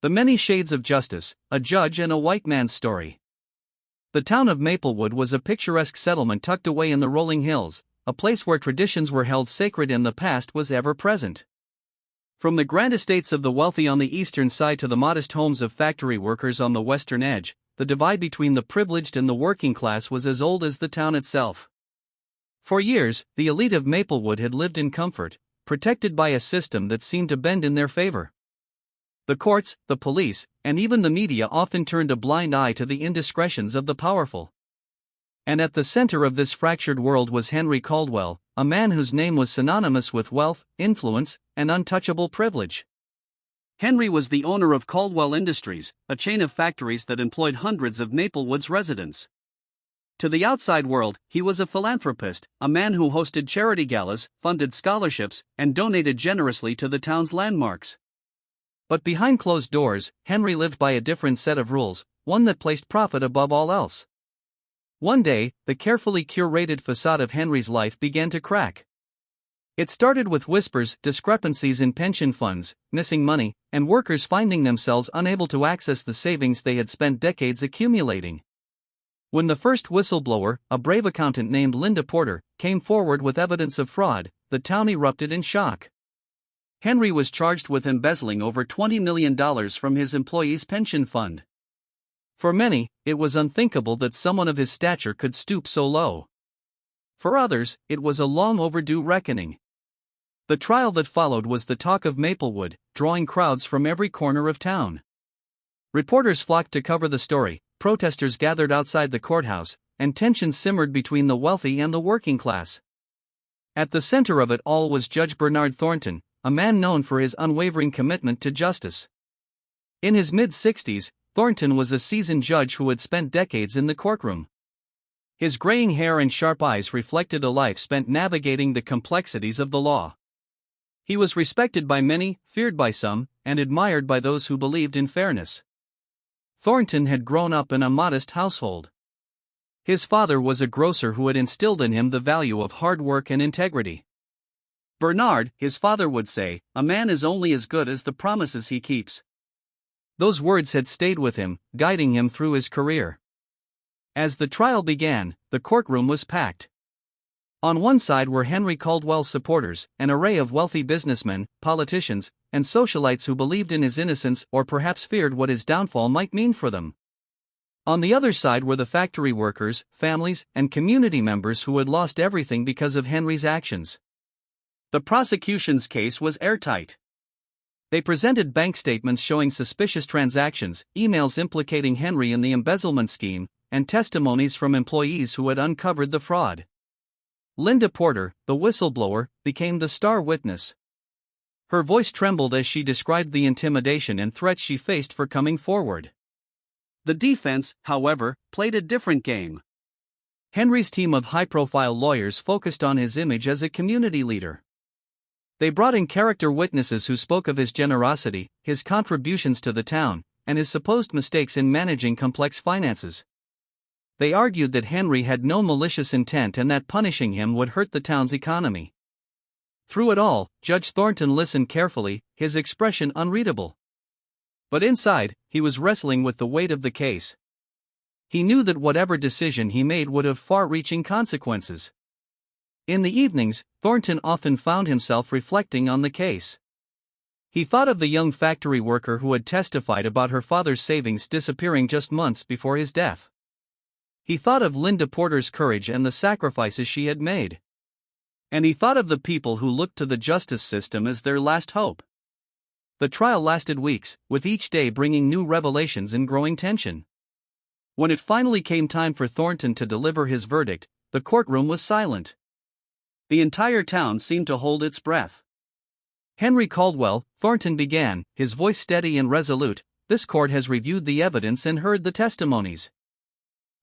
The Many Shades of Justice, A Judge and a White Man's Story. The town of Maplewood was a picturesque settlement tucked away in the rolling hills, a place where traditions were held sacred and the past was ever present. From the grand estates of the wealthy on the eastern side to the modest homes of factory workers on the western edge, the divide between the privileged and the working class was as old as the town itself. For years, the elite of Maplewood had lived in comfort, protected by a system that seemed to bend in their favor. The courts, the police, and even the media often turned a blind eye to the indiscretions of the powerful. And at the center of this fractured world was Henry Caldwell, a man whose name was synonymous with wealth, influence, and untouchable privilege. Henry was the owner of Caldwell Industries, a chain of factories that employed hundreds of Maplewood's residents. To the outside world, he was a philanthropist, a man who hosted charity galas, funded scholarships, and donated generously to the town's landmarks. But behind closed doors, Henry lived by a different set of rules, one that placed profit above all else. One day, the carefully curated facade of Henry's life began to crack. It started with whispers, discrepancies in pension funds, missing money, and workers finding themselves unable to access the savings they had spent decades accumulating. When the first whistleblower, a brave accountant named Linda Porter, came forward with evidence of fraud, the town erupted in shock. Henry was charged with embezzling over $20 million from his employees' pension fund. For many, it was unthinkable that someone of his stature could stoop so low. For others, it was a long overdue reckoning. The trial that followed was the talk of Maplewood, drawing crowds from every corner of town. Reporters flocked to cover the story, protesters gathered outside the courthouse, and tensions simmered between the wealthy and the working class. At the center of it all was Judge Bernard Thornton, a man known for his unwavering commitment to justice. In his mid-60s, Thornton was a seasoned judge who had spent decades in the courtroom. His graying hair and sharp eyes reflected a life spent navigating the complexities of the law. He was respected by many, feared by some, and admired by those who believed in fairness. Thornton had grown up in a modest household. His father was a grocer who had instilled in him the value of hard work and integrity. Bernard, his father would say, "A man is only as good as the promises he keeps." Those words had stayed with him, guiding him through his career. As the trial began, the courtroom was packed. On one side were Henry Caldwell's supporters, an array of wealthy businessmen, politicians, and socialites who believed in his innocence or perhaps feared what his downfall might mean for them. On the other side were the factory workers, families, and community members who had lost everything because of Henry's actions. The prosecution's case was airtight. They presented bank statements showing suspicious transactions, emails implicating Henry in the embezzlement scheme, and testimonies from employees who had uncovered the fraud. Linda Porter, the whistleblower, became the star witness. Her voice trembled as she described the intimidation and threats she faced for coming forward. The defense, however, played a different game. Henry's team of high-profile lawyers focused on his image as a community leader. They brought in character witnesses who spoke of his generosity, his contributions to the town, and his supposed mistakes in managing complex finances. They argued that Henry had no malicious intent and that punishing him would hurt the town's economy. Through it all, Judge Thornton listened carefully, his expression unreadable. But inside, he was wrestling with the weight of the case. He knew that whatever decision he made would have far-reaching consequences. In the evenings, Thornton often found himself reflecting on the case. He thought of the young factory worker who had testified about her father's savings disappearing just months before his death. He thought of Linda Porter's courage and the sacrifices she had made. And he thought of the people who looked to the justice system as their last hope. The trial lasted weeks, with each day bringing new revelations and growing tension. When it finally came time for Thornton to deliver his verdict, the courtroom was silent. The entire town seemed to hold its breath. "Henry Caldwell," Thornton began, his voice steady and resolute, "this court has reviewed the evidence and heard the testimonies.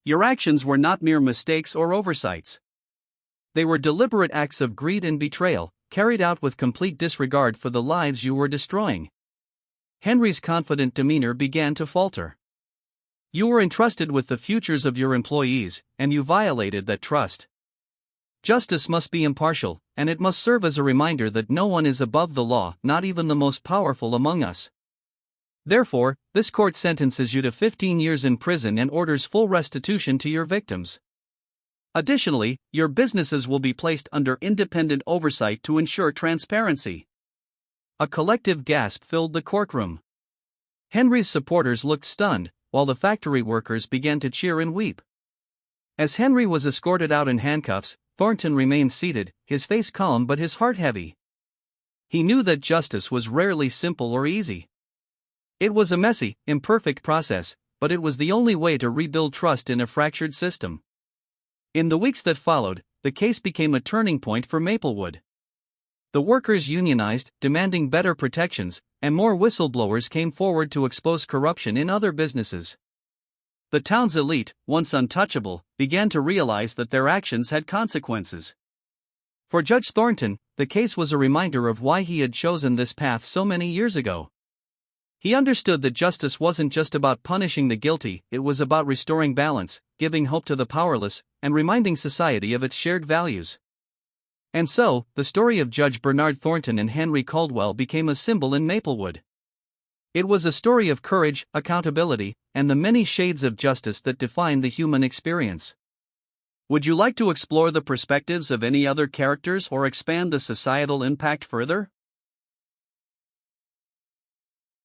Your actions were not mere mistakes or oversights. They were deliberate acts of greed and betrayal, carried out with complete disregard for the lives you were destroying." Henry's confident demeanor began to falter. "You were entrusted with the futures of your employees, and you violated that trust. Justice must be impartial, and it must serve as a reminder that no one is above the law, not even the most powerful among us." Therefore, this court sentences you to 15 years in prison and orders full restitution to your victims. Additionally, your businesses will be placed under independent oversight to ensure transparency. A collective gasp filled the courtroom. Henry's supporters looked stunned, while the factory workers began to cheer and weep. As Henry was escorted out in handcuffs, Thornton remained seated, his face calm but his heart heavy. He knew that justice was rarely simple or easy. It was a messy, imperfect process, but it was the only way to rebuild trust in a fractured system. In the weeks that followed, the case became a turning point for Maplewood. The workers unionized, demanding better protections, and more whistleblowers came forward to expose corruption in other businesses. The town's elite, once untouchable, began to realize that their actions had consequences. For Judge Thornton, the case was a reminder of why he had chosen this path so many years ago. He understood that justice wasn't just about punishing the guilty, it was about restoring balance, giving hope to the powerless, and reminding society of its shared values. And so, the story of Judge Bernard Thornton and Henry Caldwell became a symbol in Maplewood. It was a story of courage, accountability, and the many shades of justice that define the human experience. Would you like to explore the perspectives of any other characters or expand the societal impact further?